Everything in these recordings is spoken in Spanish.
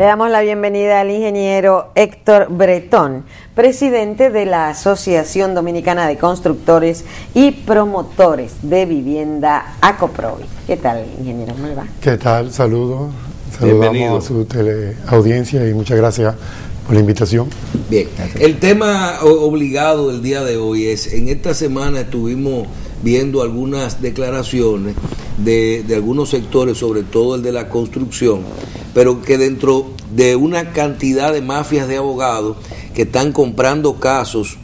Le damos la bienvenida al ingeniero Héctor Bretón, presidente de la Asociación Dominicana de Constructores y Promotores de Vivienda, ACOPROVI. ¿Qué tal, ingeniero? ¿Cómo le va? ¿Qué tal? Saludamos Bienvenido a su teleaudiencia y muchas gracias por la invitación. Bien, el tema obligado del día de hoy es, en esta semana estuvimos viendo algunas declaraciones de algunos sectores, sobre todo el de la construcción, pero que dentro de una cantidad de mafias de abogados que están comprando casos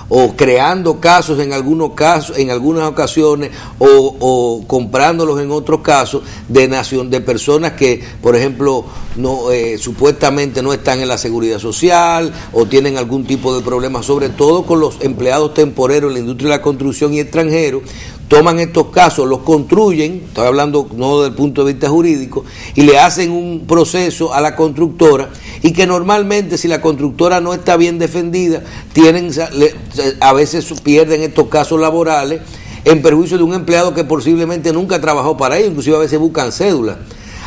o creando casos en algunos casos, en algunas ocasiones, o comprándolos en otros casos de personas que, por ejemplo, no supuestamente no están en la seguridad social o tienen algún tipo de problema, sobre todo con los empleados temporeros en la industria de la construcción y extranjeros. Toman estos casos, los construyen, estoy hablando no desde el punto de vista jurídico, y le hacen un proceso a la constructora, y que normalmente, si la constructora no está bien defendida, a veces pierden estos casos laborales en perjuicio de un empleado que posiblemente nunca trabajó para ellos, inclusive a veces buscan cédula.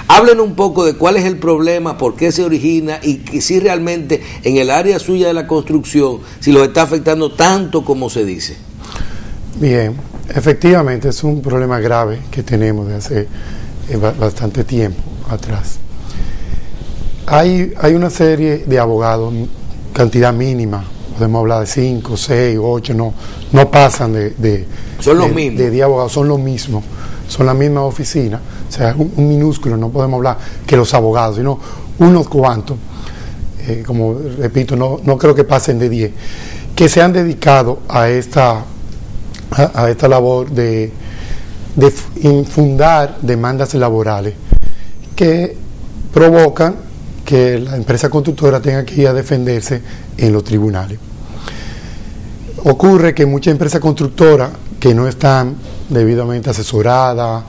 Háblenos un poco de cuál es el problema, por qué se origina, y que si realmente en el área suya de la construcción, si los está afectando tanto como se dice. Bien, efectivamente es un problema grave que tenemos de hace bastante tiempo atrás. Hay una serie de abogados, cantidad mínima, podemos hablar de 5, 6, 8, no pasan de son los mismos. De 10 abogados, son los mismos, son la misma oficina, o sea, un minúsculo, no podemos hablar que los abogados, sino unos cuantos, como repito, no creo que pasen de 10, que se han dedicado a esta labor de infundar demandas laborales que provocan que la empresa constructora tenga que ir a defenderse en los tribunales. Ocurre que muchas empresas constructoras que no están debidamente asesoradas,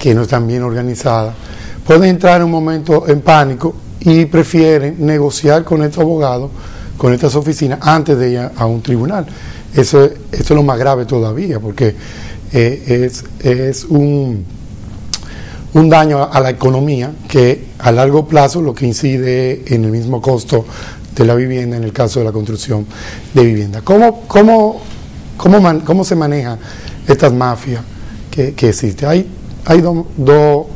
que no están bien organizadas, pueden entrar en un momento en pánico y prefieren negociar con estos abogados, con estas oficinas, antes de ir a un tribunal. Eso es lo más grave todavía, porque es un daño a la economía que a largo plazo lo que incide en el mismo costo de la vivienda en el caso de la construcción de vivienda. ¿Cómo se manejan estas mafias que existen? Hay dos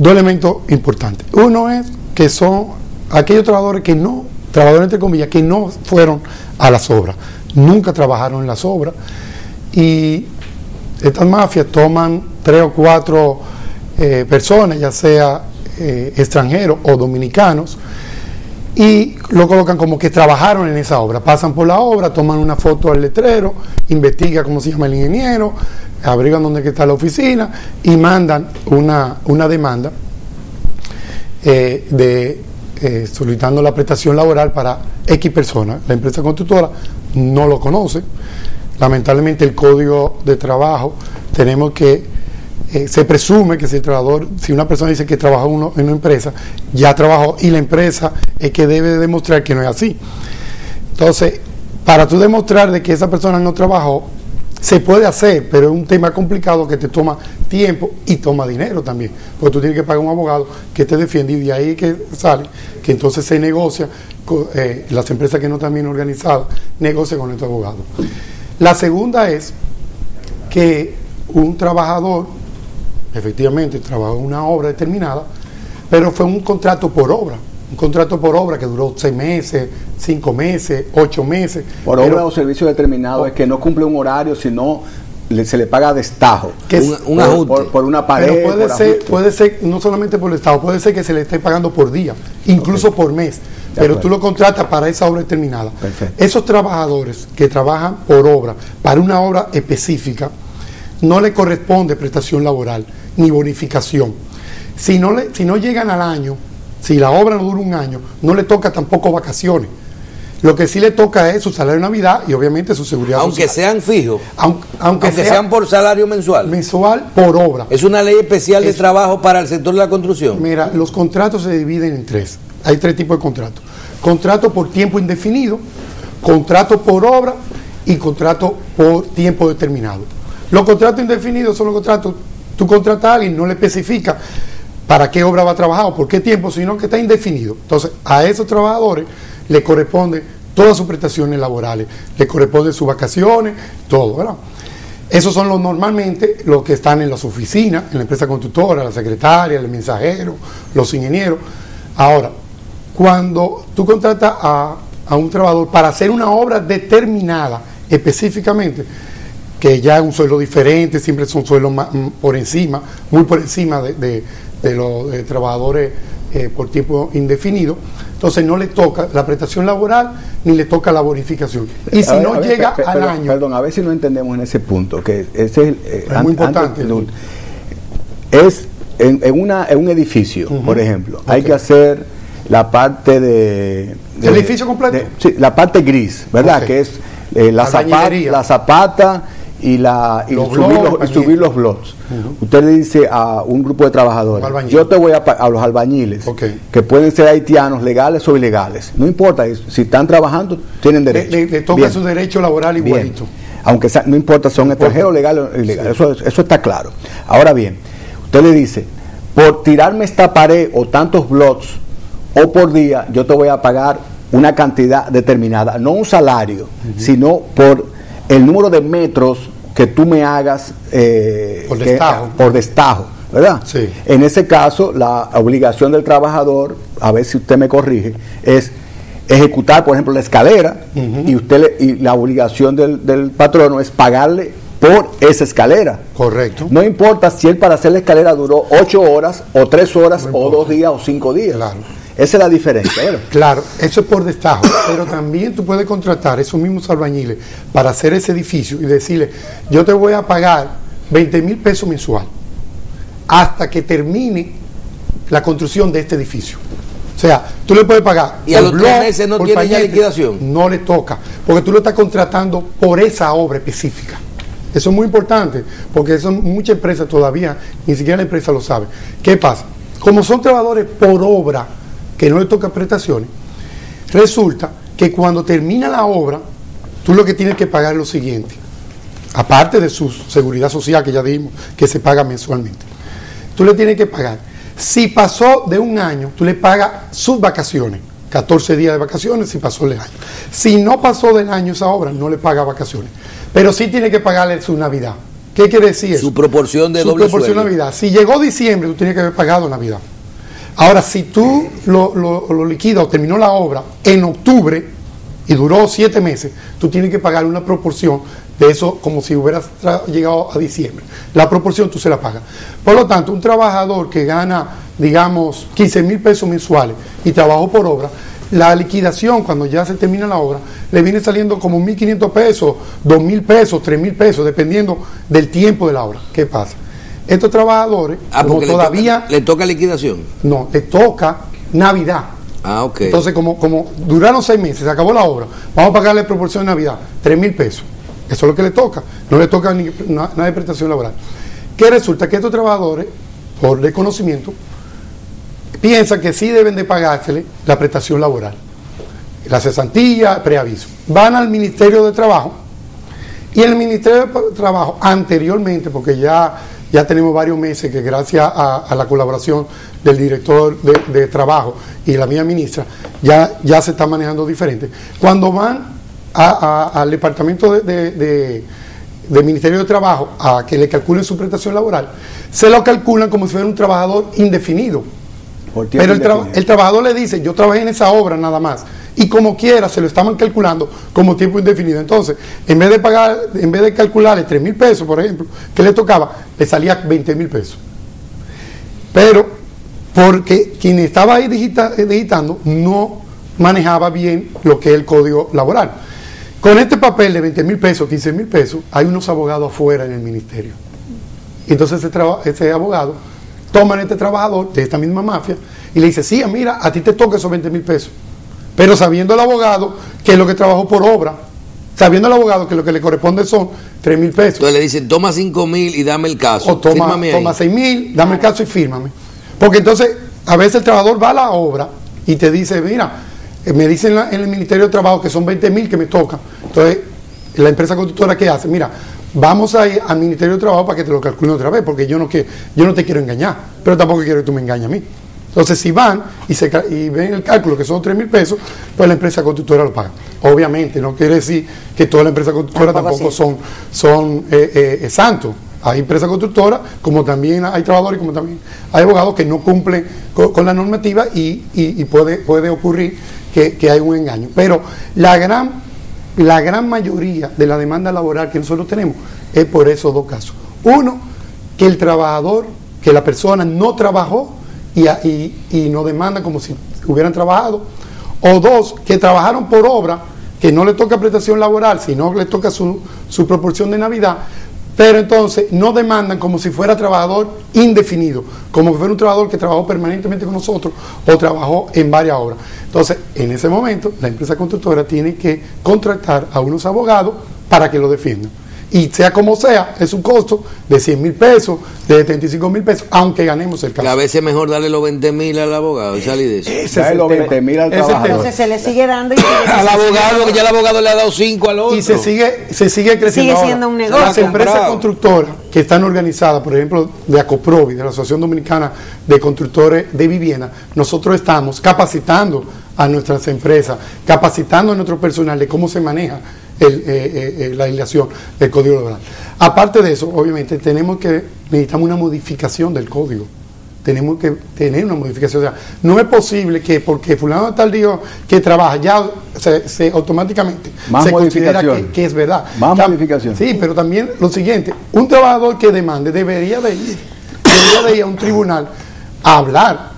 elementos importantes. Uno es que son aquellos trabajadores entre comillas, que no fueron a las obras, nunca trabajaron en las obras, y estas mafias toman 3 o 4 personas, ya sea extranjeros o dominicanos, y lo colocan como que trabajaron en esa obra. Pasan por la obra, toman una foto al letrero, investigan cómo se llama el ingeniero, averiguan dónde está la oficina y mandan una demanda solicitando la prestación laboral para X personas. La empresa constructora no lo conoce. Lamentablemente el Código de Trabajo tenemos que se presume que si una persona dice que trabajó en una empresa, ya trabajó, y la empresa es que debe demostrar que no es así. Entonces, para tú demostrar de que esa persona no trabajó, se puede hacer, pero es un tema complicado que te toma tiempo y toma dinero también, porque tú tienes que pagar un abogado que te defiende, y de ahí que sale que entonces se negocia con las empresas que no están bien organizadas, negocian con estos abogados. La segunda es que un trabajador efectivamente trabajó en una obra determinada, pero fue un contrato por obra que duró 6 meses, 5 meses, 8 meses. Por obra o servicio determinado es que no cumple un horario, sino se le paga destajo. Un ajuste. Por una pared. Pero puede ser, no solamente por el Estado, puede ser que se le esté pagando por día, incluso por mes, pero tú lo contratas para esa obra determinada. Perfecto. Esos trabajadores que trabajan por obra, para una obra específica, no le corresponde prestación laboral ni bonificación. Si no llegan al año, si la obra no dura un año, no le toca tampoco vacaciones. Lo que sí le toca es su salario de Navidad y obviamente su seguridad social. Sean fijos. Aunque sean por salario mensual. Mensual por obra. Es una ley especial de trabajo para el sector de la construcción. Mira, los contratos se dividen en 3. Hay 3 tipos de contratos. Contrato por tiempo indefinido, contrato por obra y contrato por tiempo determinado. Los contratos indefinidos son los contratos, tú contratas a alguien, no le especifica para qué obra va a trabajar o por qué tiempo, sino que está indefinido. Entonces, a esos trabajadores le corresponde todas sus prestaciones laborales, le corresponden sus vacaciones, todo, ¿verdad? Esos son normalmente los que están en las oficinas, en la empresa constructora, la secretaria, el mensajero, los ingenieros. Ahora, cuando tú contratas a un trabajador para hacer una obra determinada específicamente, que ya es un sueldo diferente, siempre son sueldos por encima, muy por encima de los trabajadores por tiempo indefinido, entonces no le toca la prestación laboral ni le toca la bonificación. Y si no llega al año... Perdón, a ver si no entendemos en ese punto, que ese es muy importante. Es en un edificio, por ejemplo, hay que hacer la parte de ¿el edificio completo? Sí, la parte gris, ¿verdad? Que es la zapata y subir los blogs. Usted le dice a un grupo de trabajadores, yo te voy a los albañiles, que pueden ser haitianos, legales o ilegales, no importa, si están trabajando, tienen derecho. Le toca su derecho laboral igualito. Aunque no importa, son extranjeros, legales o ilegales, eso está claro. Ahora bien, usted le dice, por tirarme esta pared o tantos blogs o por día, yo te voy a pagar una cantidad determinada, no un salario, sino por el número de metros que tú me hagas por destajo, ¿verdad? Sí. En ese caso, la obligación del trabajador, a ver si usted me corrige, es ejecutar, por ejemplo, la escalera, y la obligación del patrono es pagarle por esa escalera. Correcto. No importa si él para hacer la escalera duró 8 horas, o 3 horas, o 2 días, o 5 días. Claro. Esa es la diferencia, ¿verdad? Claro, eso es por destajo, pero también tú puedes contratar esos mismos albañiles para hacer ese edificio y decirle, yo te voy a pagar 20,000 pesos mensual hasta que termine la construcción de este edificio. O sea, tú le puedes pagar. Y a los 3 meses no tiene ya liquidación. No le toca, porque tú lo estás contratando por esa obra específica. Eso es muy importante, porque muchas empresas todavía, ni siquiera la empresa lo sabe. ¿Qué pasa? Como son trabajadores por obra, que no le toca prestaciones, resulta que cuando termina la obra, tú lo que tienes que pagar es lo siguiente, aparte de su seguridad social que ya dijimos que se paga mensualmente, tú le tienes que pagar, si pasó de un año, tú le pagas sus vacaciones, 14 días de vacaciones si pasó el año. Si no pasó del año esa obra, no le paga vacaciones, pero sí tiene que pagarle su Navidad. ¿Qué quiere decir eso? Su proporción de doble sueldo. Su proporción de Navidad. Si llegó diciembre, tú tienes que haber pagado Navidad. Ahora, si tú lo liquidas o terminó la obra en octubre y duró 7 meses, tú tienes que pagar una proporción de eso como si hubieras llegado a diciembre. La proporción tú se la pagas. Por lo tanto, un trabajador que gana, digamos, 15,000 pesos mensuales y trabajó por obra, la liquidación cuando ya se termina la obra le viene saliendo como 1,500 pesos, 2,000 pesos, 3,000 pesos, dependiendo del tiempo de la obra. ¿Qué pasa? Estos trabajadores, como todavía... ¿Le toca liquidación? No, le toca Navidad. Ah, ok. Entonces, como duraron 6 meses, se acabó la obra, vamos a pagarle proporción de Navidad, 3,000 pesos. Eso es lo que le toca. No le toca nada de prestación laboral. ¿Qué resulta? Que estos trabajadores, por desconocimiento, piensan que sí deben de pagársele la prestación laboral. La cesantía, preaviso. Van al Ministerio de Trabajo, y el Ministerio de Trabajo anteriormente, porque ya tenemos varios meses que gracias a la colaboración del director de trabajo y la mía ministra, ya se está manejando diferente. Cuando van al departamento del Ministerio de Trabajo a que le calculen su prestación laboral, se lo calculan como si fuera un trabajador indefinido. Pero el trabajador le dice, yo trabajé en esa obra nada más, y como quiera se lo estaban calculando como tiempo indefinido. Entonces, en vez de calcularle 3,000 pesos, por ejemplo, que le tocaba, le salía 20,000 pesos. Pero porque quien estaba ahí digitando no manejaba bien lo que es el código laboral. Con este papel de 20,000 pesos, 15,000 pesos, hay unos abogados afuera en el ministerio. Entonces ese abogado toma a este trabajador de esta misma mafia y le dice, sí, mira, a ti te toca esos 20,000 pesos. Pero sabiendo el abogado que es lo que trabajó por obra, sabiendo el abogado que lo que le corresponde son 3,000 pesos. Entonces le dicen, toma 5,000 y dame el caso. O toma 6,000, dame el caso y fírmame. Porque entonces, a veces el trabajador va a la obra y te dice, mira, me dicen en el Ministerio de Trabajo que son 20,000 que me tocan. Entonces, la empresa constructora, ¿qué hace? Mira, vamos a ir al Ministerio de Trabajo para que te lo calculen otra vez, porque yo no te quiero engañar, pero tampoco quiero que tú me engañes a mí. Entonces, si van y ven el cálculo que son 3.000 pesos, pues la empresa constructora lo paga. Obviamente, no quiere decir que toda la empresa constructora tampoco son santos. Hay empresas constructoras, como también hay trabajadores, como también hay abogados que no cumplen con la normativa y puede ocurrir que hay un engaño. Pero la gran mayoría de la demanda laboral que nosotros tenemos es por esos dos casos. Uno, que el trabajador, que la persona no trabajó y no demanda como si hubieran trabajado. O dos, que trabajaron por obra, que no le toca prestación laboral, sino le toca su proporción de Navidad, pero entonces no demandan como si fuera trabajador indefinido, como si fuera un trabajador que trabajó permanentemente con nosotros o trabajó en varias obras. Entonces, en ese momento, la empresa constructora tiene que contratar a unos abogados para que lo defiendan. Y sea como sea, es un costo de 100.000 pesos, de 75.000 pesos, aunque ganemos el caso. Que a veces es mejor darle los 20.000 al abogado y salir de eso. Ese es los 20.000 al trabajador. Entonces se le sigue dando al abogado, ya el abogado le ha dado 5 al otro. Y se sigue creciendo. Sigue siendo un negocio. Las empresas constructoras que están organizadas, por ejemplo, de ACOPROVI, de la Asociación Dominicana de Constructores de Vivienda, nosotros estamos capacitando a nuestras empresas, capacitando a nuestro personal de cómo se maneja la legislación del Código Laboral. Aparte de eso, obviamente, necesitamos una modificación del Código. Tenemos que tener una modificación. O sea, no es posible que porque fulano de tal dijo que trabaja, ya automáticamente más se considera que es verdad. Más modificación. Sí, pero también lo siguiente, un trabajador que demande debería de ir a un tribunal a hablar,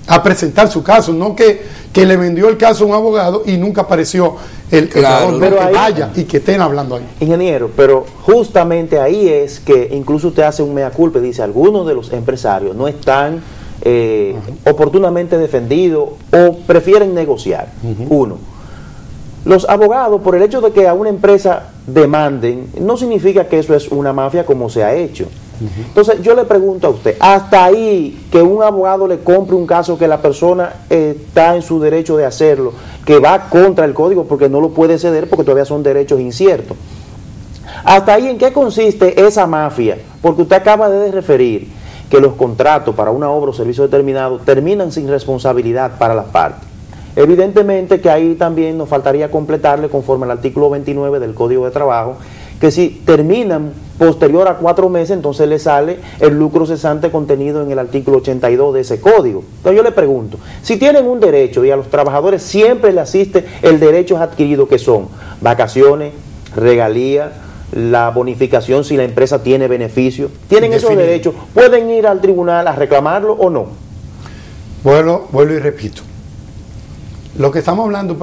a presentar su caso, no que le vendió el caso a un abogado y nunca apareció el trabajador, pero que ahí, vaya y que estén hablando ahí. Ingeniero, pero justamente ahí es que incluso usted hace un mea culpa y dice, algunos de los empresarios no están oportunamente defendidos o prefieren negociar. Uno, los abogados, por el hecho de que a una empresa demanden, no significa que eso es una mafia como se ha hecho. Entonces yo le pregunto a usted, hasta ahí que un abogado le compre un caso que la persona está en su derecho de hacerlo, que va contra el código porque no lo puede ceder porque todavía son derechos inciertos, hasta ahí en qué consiste esa mafia, porque usted acaba de referir que los contratos para una obra o servicio determinado terminan sin responsabilidad para las partes. Evidentemente que ahí también nos faltaría completarle conforme al artículo 29 del Código de Trabajo, que si terminan posterior a 4 meses, entonces le sale el lucro cesante contenido en el artículo 82 de ese código. Entonces yo le pregunto, si tienen un derecho y a los trabajadores siempre le asiste el derecho adquirido, que son vacaciones, regalías, la bonificación si la empresa tiene beneficio, tienen esos derechos, ¿pueden ir al tribunal a reclamarlo o no? Vuelvo y repito. Lo que estamos hablando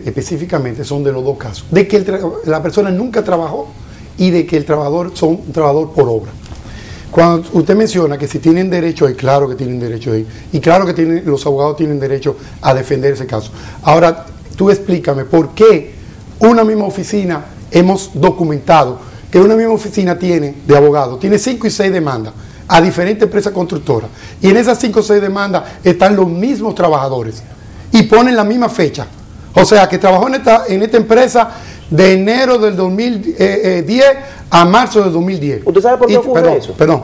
específicamente son de los dos casos, de que la persona nunca trabajó y de que el trabajador son un trabajador por obra. Cuando usted menciona que si tienen derecho ahí, claro que tienen derecho ahí, y claro que los abogados tienen derecho a defender ese caso. Ahora, tú explícame por qué una misma oficina hemos documentado que una misma oficina de abogados tiene 5 y 6 demandas a diferentes empresas constructoras, y en esas 5 o 6 demandas están los mismos trabajadores y ponen la misma fecha. O sea, que trabajó en esta empresa de enero del 2010 a marzo del 2010. ¿Usted sabe por qué ocurre eso? Perdón.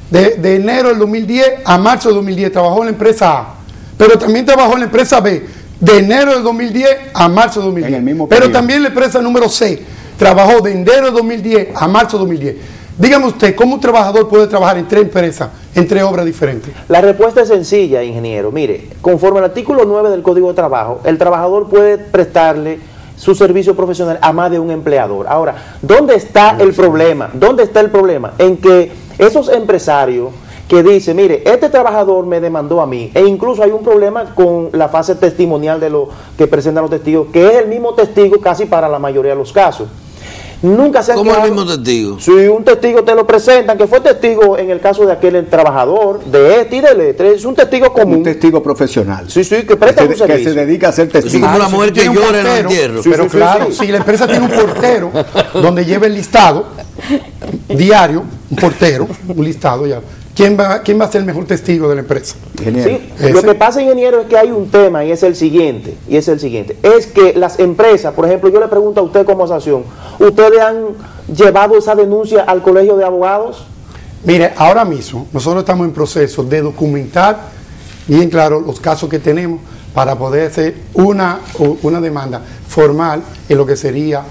De enero del 2010 a marzo del 2010 trabajó en la empresa A, pero también trabajó en la empresa B, de enero del 2010 a marzo del 2010. En el mismo pero periodo. también la empresa número C trabajó de enero del 2010 a marzo del 2010. Dígame usted, ¿cómo un trabajador puede trabajar en 3 empresas, en 3 obras diferentes? La respuesta es sencilla, ingeniero. Mire, conforme al artículo 9 del Código de Trabajo, el trabajador puede prestarle su servicio profesional a más de un empleador. Ahora, ¿dónde está el problema? ¿Dónde está el problema? En que esos empresarios que dicen, mire, este trabajador me demandó a mí, e incluso hay un problema con la fase testimonial de lo que presentan los testigos, que es el mismo testigo casi para la mayoría de los casos. Nunca se han ¿Cómo quedado, el mismo testigo? Si un testigo te lo presentan, que fue testigo en el caso de aquel trabajador, de este y del otro, es un testigo común. Un testigo profesional. Sí, que presta un que servicio. se dedica a ser Es testigo. como una mujer que tiene un llora en el portero, entierro. Pero claro, si la empresa tiene un portero donde lleva el listado diario, un listado ya, ¿quién va a ser el mejor testigo de la empresa? Ingeniero. Sí, lo que pasa, ingeniero, es que hay un tema y es el siguiente, es que las empresas, por ejemplo, yo le pregunto a usted como asociación, ¿ustedes han llevado esa denuncia al Colegio de Abogados? Mire, ahora mismo nosotros estamos en proceso de documentar bien claro los casos que tenemos para poder hacer una demanda formal en lo que sería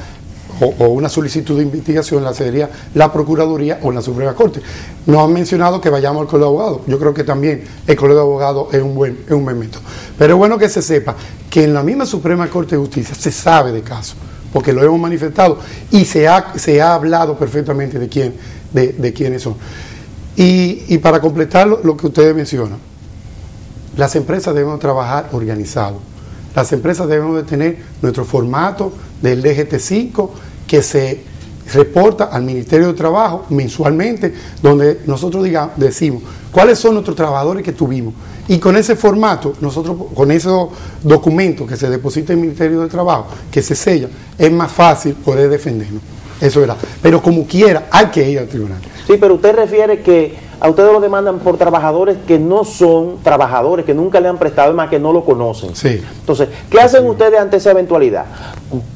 o una solicitud de investigación, la sería la Procuraduría o la Suprema Corte. Nos han mencionado que vayamos al Colegio de Abogados. Yo creo que también el Colegio de Abogados es un buen método. Pero es bueno que se sepa que en la misma Suprema Corte de Justicia se sabe de casos, porque lo hemos manifestado y se ha hablado perfectamente de quiénes son. Y para completar lo que ustedes mencionan, las empresas deben trabajar organizado. Las empresas debemos de tener nuestro formato del DGT5 que se reporta al Ministerio de Trabajo mensualmente, donde nosotros decimos cuáles son nuestros trabajadores que tuvimos. Y con ese formato, nosotros con esos documentos que se depositan en el Ministerio de Trabajo, que se sellan, es más fácil poder defendernos. Eso era. Pero como quiera, hay que ir al tribunal. Sí, pero usted refiere que a ustedes lo demandan por trabajadores que no son trabajadores, que nunca le han prestado, más que no lo conocen. Sí. Entonces, ¿qué hacen ustedes ante esa eventualidad?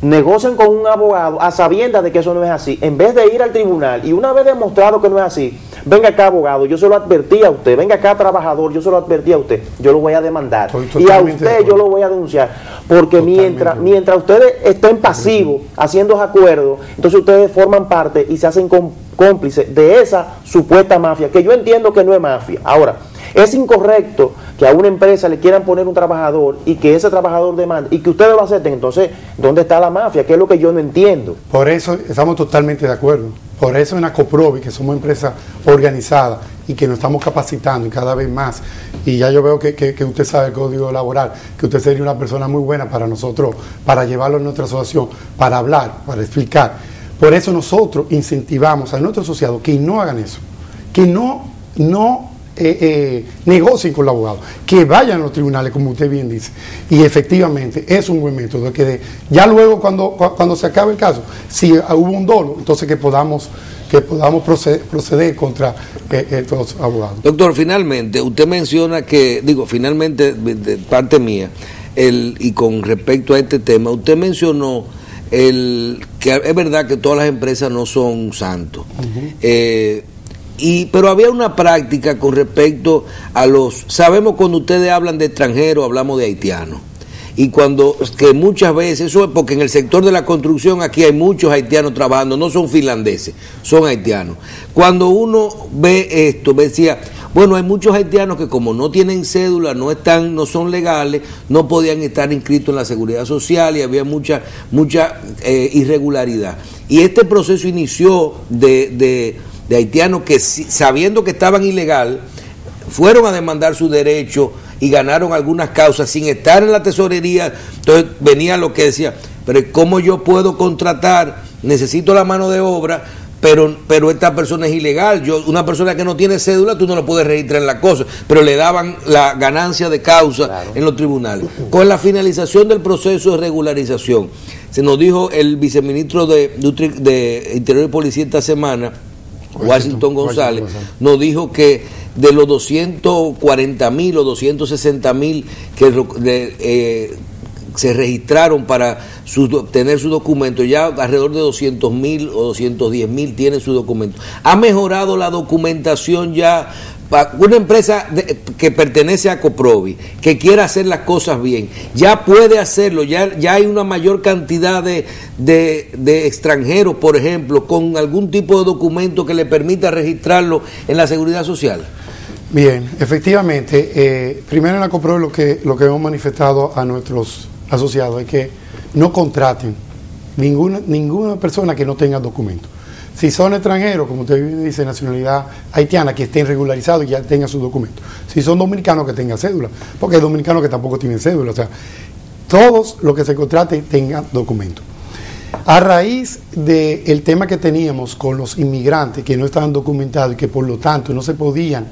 Negocian con un abogado a sabiendas de que eso no es así. En vez de ir al tribunal y una vez demostrado que no es así, venga acá abogado, yo se lo advertí a usted, venga acá trabajador, yo se lo advertí a usted, yo lo voy a demandar. Y a usted yo lo voy a denunciar. Porque mientras ustedes estén pasivos haciendo acuerdos, entonces ustedes forman parte y se hacen cómplices de esa supuesta mafia, que yo entiendo que no es mafia. Ahora, es incorrecto que a una empresa le quieran poner un trabajador y que ese trabajador demande y que ustedes lo acepten. Entonces, ¿dónde está la mafia? ¿Qué es lo que yo no entiendo? Por eso estamos totalmente de acuerdo. Por eso en Acoprovi, que somos empresas organizadas y que nos estamos capacitando y cada vez más, y ya yo veo que usted sabe el código laboral, que usted sería una persona muy buena para nosotros, para llevarlo a nuestra asociación, para hablar, para explicar. Por eso nosotros incentivamos a nuestros asociados que no hagan eso, que no negocien con el abogado, que vayan a los tribunales, como usted bien dice. Y efectivamente es un buen método, que ya luego cuando se acabe el caso, si hubo un dolo, entonces que podamos proceder contra estos abogados. Doctor, finalmente, usted menciona finalmente, de parte mía, y con respecto a este tema, usted mencionó que es verdad que todas las empresas no son santos. Pero había una práctica con respecto a sabemos cuando ustedes hablan de extranjeros, hablamos de haitianos. Y que muchas veces, eso es porque en el sector de la construcción aquí hay muchos haitianos trabajando, no son finlandeses, son haitianos. Cuando uno ve esto, decía, bueno, hay muchos haitianos que como no tienen cédula, no son legales, no podían estar inscritos en la seguridad social y había mucha irregularidad. Y este proceso inició de haitianos que, sabiendo que estaban ilegal, fueron a demandar su derecho y ganaron algunas causas sin estar en la tesorería. Entonces venía lo que decía, pero ¿cómo yo puedo contratar? Necesito la mano de obra, pero esta persona es ilegal. Una persona que no tiene cédula, tú no lo puedes registrar en la cosa, pero le daban la ganancia de causa, claro, en los tribunales. Con la finalización del proceso de regularización, se nos dijo el viceministro de Interior y Policía esta semana, Washington González, nos dijo que de los 240,000 o 260,000 que se registraron para obtener su documento, ya alrededor de 200,000 o 210,000 tienen su documento. Ha mejorado la documentación ya. Una empresa que pertenece a Acoprovi, que quiera hacer las cosas bien, ya puede hacerlo, ya hay una mayor cantidad de extranjeros, por ejemplo, con algún tipo de documento que le permita registrarlo en la seguridad social. Bien, efectivamente, primero en Acoprovi lo que hemos manifestado a nuestros asociados es que no contraten ninguna persona que no tenga documento. Si son extranjeros, como usted dice, nacionalidad haitiana, que estén regularizados y ya tengan sus documentos. Si son dominicanos, que tengan cédula, porque hay dominicanos que tampoco tienen cédula. O sea, todos los que se contraten tengan documentos. A raíz del tema que teníamos con los inmigrantes que no estaban documentados y que por lo tanto no se podían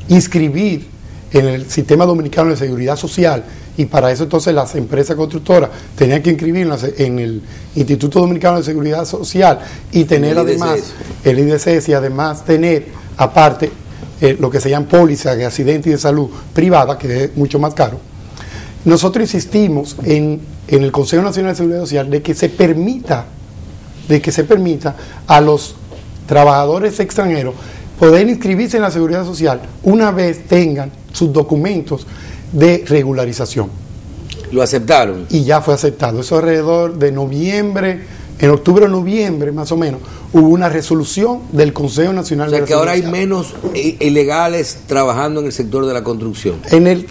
inscribir en el sistema dominicano de seguridad social, y para eso entonces las empresas constructoras tenían que inscribirlas en el Instituto Dominicano de Seguridad Social y tener además el IDCS y además tener aparte lo que se llaman pólizas de accidente y de salud privada, que es mucho más caro. Nosotros insistimos en el Consejo Nacional de Seguridad Social de que se permita de que se permita a los trabajadores extranjeros poder inscribirse en la Seguridad Social una vez tengan sus documentos de regularización. ¿Lo aceptaron? Y ya fue aceptado. Eso alrededor de noviembre, en octubre o noviembre más o menos, hubo una resolución del Consejo Nacional de la que ahora hay Seguridad menos ilegales trabajando en el sector de la construcción. En el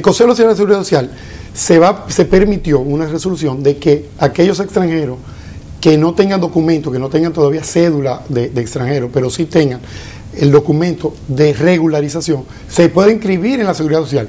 Consejo Nacional de la Seguridad Social se permitió una resolución de que aquellos extranjeros que no tengan documento, que no tengan todavía cédula de extranjero, pero sí tengan el documento de regularización, se puede inscribir en la Seguridad Social.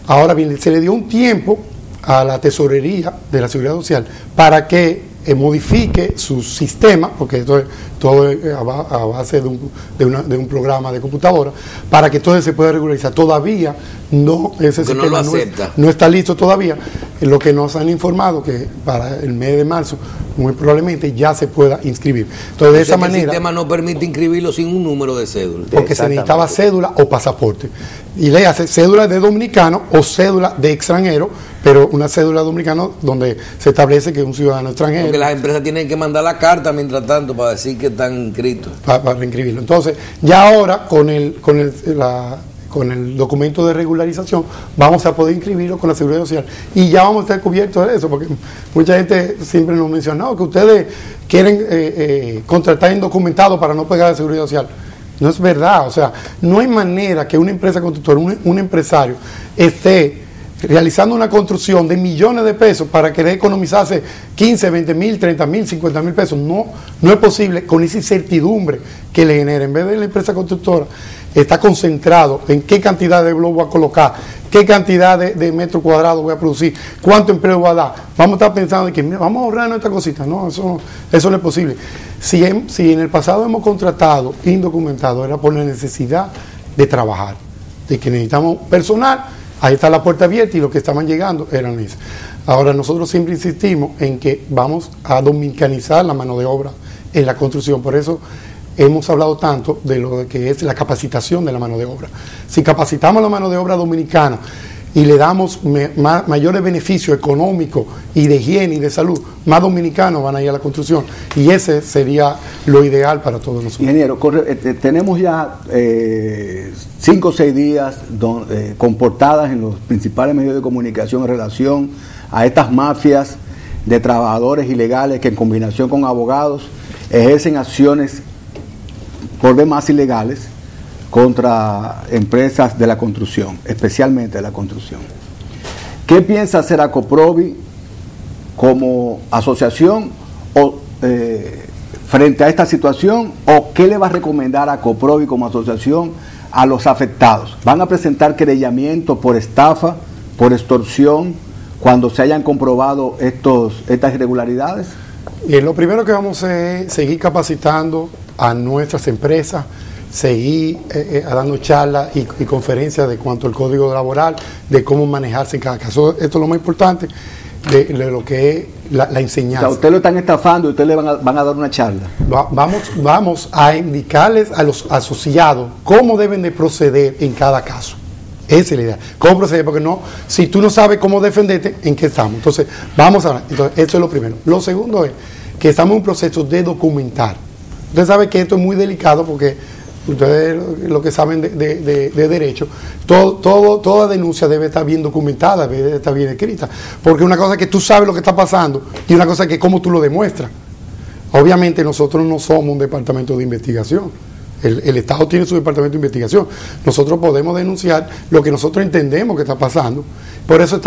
Ahora bien, se le dio un tiempo a la tesorería de la Seguridad Social para que modifique su sistema, porque esto es todo a base de un programa de computadora, para que todo se pueda regularizar. Todavía no, ese sistema no lo acepta. No está listo todavía. Lo que nos han informado que para el mes de marzo muy probablemente ya se pueda inscribir. Entonces, de esa manera, el sistema no permite inscribirlo sin un número de cédula. Porque se necesitaba cédula o pasaporte. Y le hace cédula de dominicano o cédula de extranjero, pero una cédula dominicana donde se establece que es un ciudadano extranjero. Porque las empresas tienen que mandar la carta mientras tanto para decir que están inscritos. Para inscribirlo. Entonces, ya ahora con el documento de regularización vamos a poder inscribirlo con la Seguridad Social y ya vamos a estar cubiertos de eso, porque mucha gente siempre nos menciona que ustedes quieren contratar indocumentados para no pagar la Seguridad Social. No es verdad, o sea, no hay manera que una empresa constructora, un empresario esté realizando una construcción de millones de pesos para querer economizarse 15, 20 mil, 30 mil, 50 mil pesos. No es posible con esa incertidumbre que le genera. En vez de la empresa constructora está concentrado en qué cantidad de bloques voy a colocar, qué cantidad de metros cuadrados voy a producir, cuánto empleo voy a dar. Vamos a estar pensando en que mira, vamos a ahorrar esta cosita. No, eso no es posible. Si en el pasado hemos contratado indocumentados, era por la necesidad de trabajar, de que necesitamos personal. Ahí está la puerta abierta y los que estaban llegando eran esos. Ahora nosotros siempre insistimos en que vamos a dominicanizar la mano de obra en la construcción. Por eso hemos hablado tanto de lo que es la capacitación de la mano de obra. Si capacitamos la mano de obra dominicana y le damos mayores beneficios económicos y de higiene y de salud, más dominicanos van a ir a la construcción. Y ese sería lo ideal para todos nosotros. Ingeniero, tenemos ya 5 o 6 días con portadas en los principales medios de comunicación en relación a estas mafias de trabajadores ilegales que en combinación con abogados ejercen acciones por demás ilegales contra empresas de la construcción, especialmente de la construcción. ¿Qué piensa hacer Acoprovi como asociación frente a esta situación? ¿O qué le va a recomendar a Acoprovi como asociación a los afectados? ¿Van a presentar querellamiento por estafa, por extorsión, cuando se hayan comprobado estas irregularidades? Y lo primero que vamos a es seguir capacitando a nuestras empresas, seguir dando charlas y conferencias de cuanto al código laboral, de cómo manejarse en cada caso. Esto es lo más importante de lo que es la enseñanza. O sea, usted lo están estafando y usted le van a dar una charla. Vamos a indicarles a los asociados cómo deben de proceder en cada caso. Esa es la idea. ¿Cómo proceder? Porque si tú no sabes cómo defenderte, ¿en qué estamos? Entonces, vamos a ver. Entonces, eso es lo primero. Lo segundo es que estamos en un proceso de documentar. Usted sabe que esto es muy delicado porque ustedes lo que saben de derecho, toda denuncia debe estar bien documentada, debe estar bien escrita. Porque una cosa es que tú sabes lo que está pasando y una cosa es que cómo tú lo demuestras. Obviamente nosotros no somos un departamento de investigación. El Estado tiene su departamento de investigación. Nosotros podemos denunciar lo que nosotros entendemos que está pasando. Por eso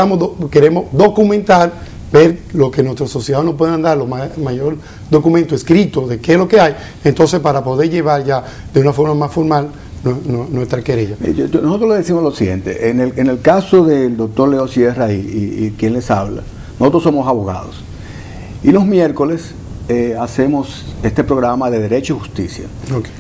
queremos documentar, ver lo que nuestros asociados nos puedan dar, los mayor documento escrito de qué es lo que hay, entonces para poder llevar ya de una forma más formal nuestra querella. Nosotros le decimos lo siguiente, en el caso del doctor Leo Sierra y quien les habla, nosotros somos abogados y los miércoles hacemos este programa de Derecho y Justicia. Okay.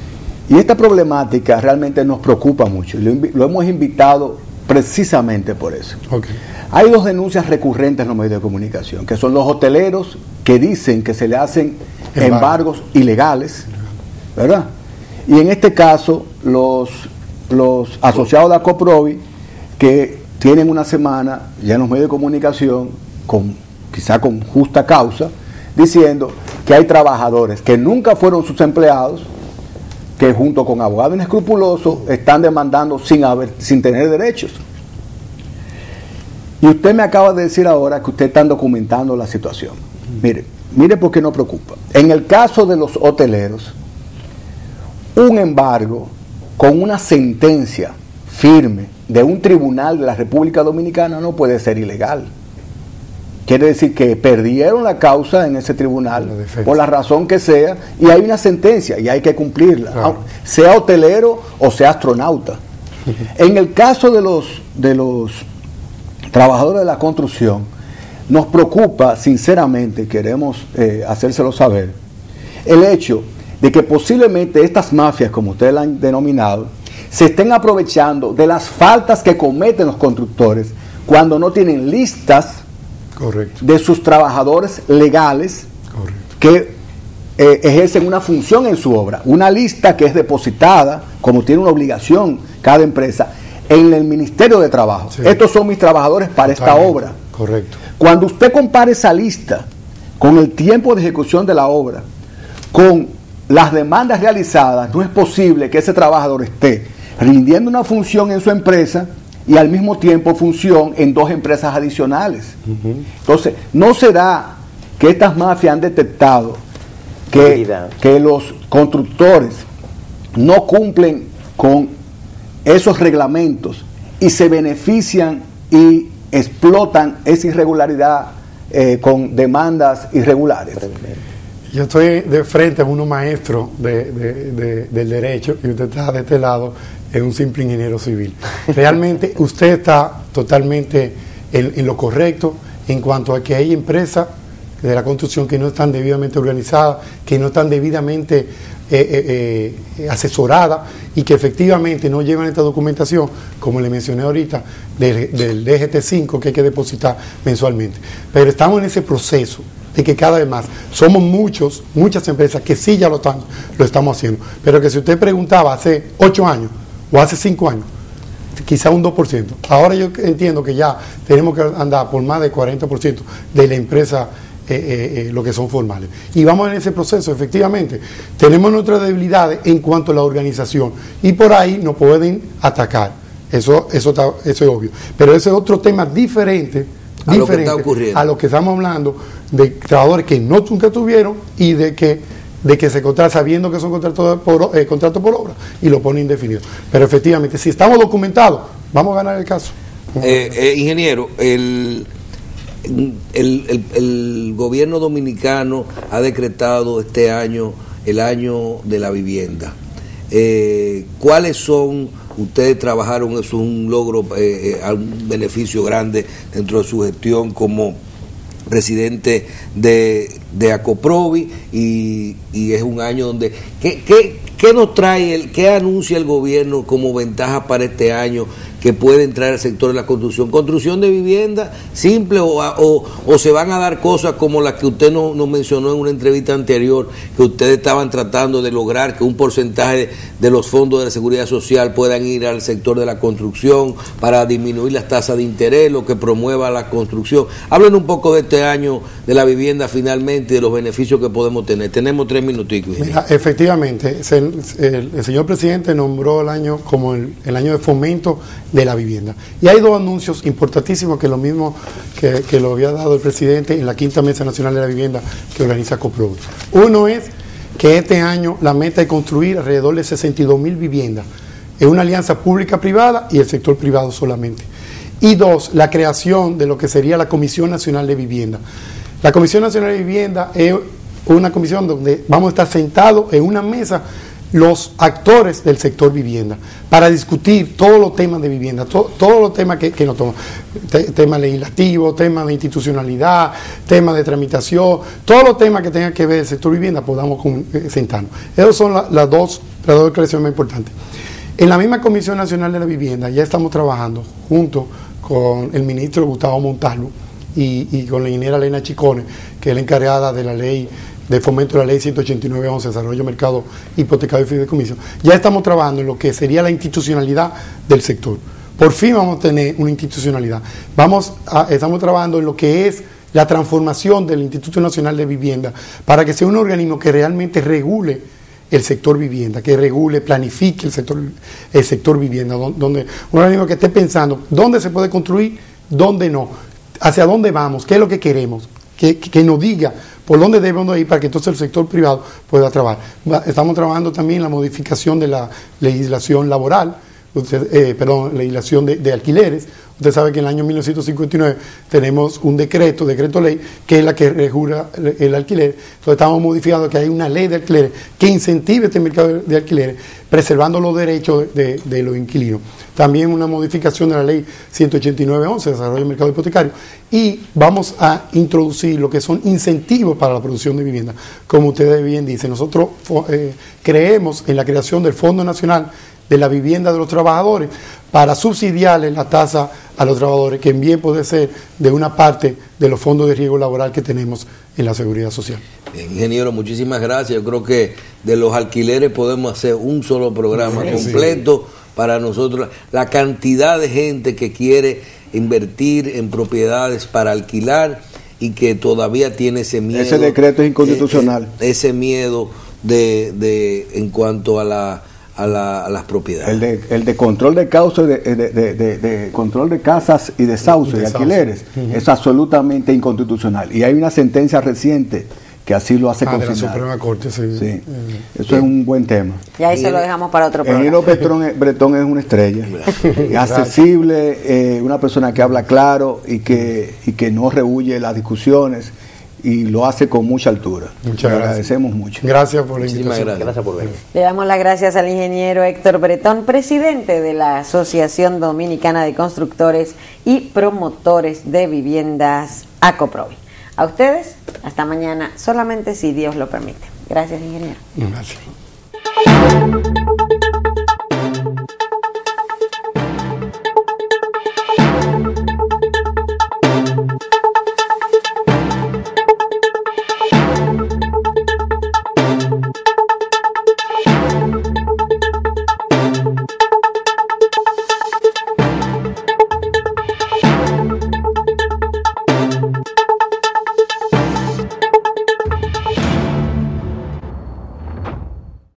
Y esta problemática realmente nos preocupa mucho. Lo hemos invitado precisamente por eso. Okay. Hay 2 denuncias recurrentes en los medios de comunicación, que son los hoteleros que dicen que se le hacen embargos ilegales, ¿verdad? Y en este caso, los asociados de Acoprovi, que tienen una semana ya en los medios de comunicación, quizá con justa causa, diciendo que hay trabajadores que nunca fueron sus empleados, que junto con abogados inescrupulosos están demandando sin tener derechos. Y usted me acaba de decir ahora que usted está documentando la situación. Mire por qué nos preocupa. En el caso de los hoteleros, un embargo con una sentencia firme de un tribunal de la República Dominicana no puede ser ilegal. Quiere decir que perdieron la causa en ese tribunal por la razón que sea, y hay una sentencia y hay que cumplirla, claro, sea hotelero o sea astronauta. En el caso de los trabajadores de la construcción, nos preocupa sinceramente, queremos hacérselo saber, el hecho de que posiblemente estas mafias, como ustedes la han denominado, se estén aprovechando de las faltas que cometen los constructores cuando no tienen listas, correcto, de sus trabajadores legales, correcto, que ejercen una función en su obra, una lista que es depositada, como tiene una obligación cada empresa, en el Ministerio de Trabajo. Sí. Estos son mis trabajadores para esta obra. Correcto. Cuando usted compara esa lista con el tiempo de ejecución de la obra, con las demandas realizadas, no es posible que ese trabajador esté rindiendo una función en su empresa y al mismo tiempo función en dos empresas adicionales. Entonces, ¿no será que estas mafias han detectado que los constructores no cumplen con esos reglamentos y se benefician y explotan esa irregularidad con demandas irregulares? Yo estoy de frente a uno maestro del derecho y usted está de este lado, es un simple ingeniero civil. Realmente usted está totalmente en lo correcto en cuanto a que hay empresas de la construcción que no están debidamente organizadas, que no están debidamente asesoradas y que efectivamente no llevan esta documentación, como le mencioné ahorita, del DGT5 que hay que depositar mensualmente. Pero estamos en ese proceso de que cada vez más somos muchas empresas que sí ya lo estamos haciendo, pero que si usted preguntaba hace 8 años o hace 5 años, quizá un 2%. Ahora yo entiendo que ya tenemos que andar por más del 40% de la empresa, lo que son formales. Y vamos en ese proceso, efectivamente. Tenemos nuestras debilidades en cuanto a la organización y por ahí nos pueden atacar. Eso es obvio. Pero ese es otro tema diferente a lo que estamos hablando, de trabajadores que nunca tuvieron y de que se contratan sabiendo que son contratos por obra y lo ponen indefinido. Pero efectivamente, si estamos documentados, vamos a ganar el caso. Ingeniero, el gobierno dominicano ha decretado este año el año de la vivienda. ¿Cuáles son? Ustedes trabajaron, eso es un logro, un beneficio grande dentro de su gestión como presidente de Acoprovi y es un año donde ¿qué nos trae, qué anuncia el gobierno como ventaja para este año que puede entrar al sector de la construcción de vivienda simple o se van a dar cosas como las que usted nos mencionó en una entrevista anterior, que ustedes estaban tratando de lograr que un porcentaje de los fondos de la seguridad social puedan ir al sector de la construcción para disminuir las tasas de interés, lo que promueva la construcción? Hablen un poco de este año de la vivienda finalmente y de los beneficios que podemos tener. Tenemos 3 minuticos. Mira, efectivamente, el señor presidente nombró el año como el año de fomento de la vivienda. Y hay 2 anuncios importantísimos que lo mismo que lo había dado el presidente en la 5ª Mesa Nacional de la Vivienda que organiza Acoprovi. Uno es que este año la meta es construir alrededor de 62,000 viviendas. Es una alianza pública-privada y el sector privado solamente. Y 2, la creación de lo que sería la Comisión Nacional de Vivienda. La Comisión Nacional de Vivienda es una comisión donde vamos a estar sentados en una mesa los actores del sector vivienda para discutir todos los temas de vivienda, todos los temas que nos toman, temas legislativos, temas de institucionalidad, temas de tramitación, todos los temas que tengan que ver el sector vivienda podamos sentarnos. Esas son las dos declaraciones más importantes. En la misma Comisión Nacional de la Vivienda ya estamos trabajando junto con el ministro Gustavo Montalvo y con la ingeniera Elena Chicone, que es la encargada de la ley de fomento de la ley 189-11, desarrollo mercado hipotecario y fideicomiso. Ya estamos trabajando en lo que sería la institucionalidad del sector. Por fin vamos a tener una institucionalidad. Estamos trabajando en lo que es la transformación del Instituto Nacional de Vivienda para que sea un organismo que realmente regule el sector vivienda, que regule, planifique el sector vivienda, donde un organismo que esté pensando dónde se puede construir, dónde no, hacia dónde vamos, qué es lo que queremos, que nos diga por dónde debemos ir para que entonces el sector privado pueda trabajar. Estamos trabajando también en la modificación de la legislación laboral, legislación de alquileres. Usted sabe que en el año 1959 tenemos un decreto ley, que es la que regula el alquiler. Entonces estamos modificando que hay una ley de alquileres que incentive este mercado de alquileres, preservando los derechos de los inquilinos. También una modificación de la ley 189.11, desarrollo del mercado hipotecario. Y vamos a introducir lo que son incentivos para la producción de vivienda. Como ustedes bien dicen, nosotros creemos en la creación del Fondo Nacional de la Vivienda de los Trabajadores para subsidiarle la tasa a los trabajadores, que bien puede ser de una parte de los fondos de riesgo laboral que tenemos en la Seguridad Social. Bien, ingeniero, muchísimas gracias. Yo creo que de los alquileres podemos hacer un solo programa completo para nosotros. La cantidad de gente que quiere invertir en propiedades para alquilar y que todavía tiene ese miedo. Ese decreto es inconstitucional. Ese miedo en cuanto a las propiedades. El de control de causa, de control de casas y desahucios y alquileres, es absolutamente inconstitucional. Y hay una sentencia reciente que así lo hace consignar. De la Suprema Corte, sí. Eso es un buen tema. Y ahí se lo dejamos para otro programa. Ingeniero Bretón es una estrella. Accesible, una persona que habla claro y que no rehuye las discusiones. Y lo hace con mucha altura. Muchas gracias. Agradecemos mucho. Gracias por la invitación. Gracias por venir. Le damos las gracias al ingeniero Héctor Bretón, presidente de la Asociación Dominicana de Constructores y Promotores de Viviendas, ACOPROVI. A ustedes, hasta mañana, solamente si Dios lo permite. Gracias, ingeniero. Gracias.